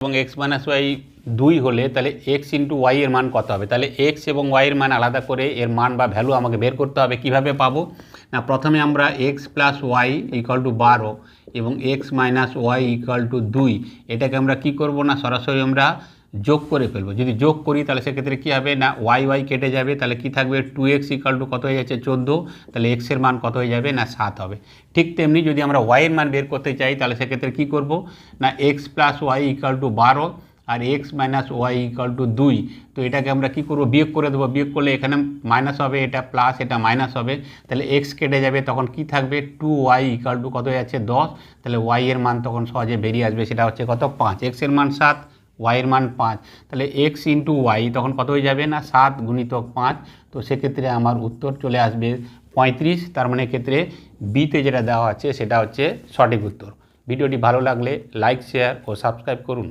এবং X minus Y 2 হলে তাহলে এক্স ইন্টু ওয়াই এর মান কত হবে? তাহলে এক্স এবং ওয়াই এর মান আলাদা করে এর মান বা ভ্যালু আমাকে বের করতে হবে। কিভাবে পাবো না, প্রথমে আমরা X plus Y equal to 12 এবং X minus Y equal to 2 এটাকে আমরা কি করব না, সরাসরি আমরা যোগ করে ফেলবো। যদি যোগ করি তাহলে সেক্ষেত্রে কী হবে না, ওয়াই ওয়াই কেটে যাবে, তাহলে কি থাকবে 2x ইকুয়াল টু কত হয়ে যাচ্ছে 14, তাহলে এক্সের মান কত হয়ে যাবে না 7 হবে। ঠিক তেমনি যদি আমরা ওয়াইয়ের মান বের করতে চাই তাহলে সেক্ষেত্রে কী করব না, X plus Y equal to 12 আর X minus Y equal to 2, তো এটাকে আমরা কী করবো বিয়োগ করে দেবো। বিয়োগ করলে এখানে মাইনাস হবে, এটা প্লাস, এটা মাইনাস হবে, তাহলে এক্স কেটে যাবে, তখন কি থাকবে 2y ইকুয়াল টু কত হয়ে যাচ্ছে 10, তাহলে ওয়াই এর মান তখন সহজে বেরিয়ে আসবে, সেটা হচ্ছে কত 5। এক্সের মান 7, ওয়াইয়ের মান 5, তাহলে এক্স ইন্টু ওয়াই তখন কত হয়ে যাবে না 7 গুণিতক 5, তো সেক্ষেত্রে আমার উত্তর চলে আসবে 35। তার মানে ক্ষেত্রে বিতে যেটা দেওয়া আছে সেটা হচ্ছে সঠিক উত্তর। ভিডিওটি ভালো লাগলে লাইক, শেয়ার ও সাবস্ক্রাইব করুন।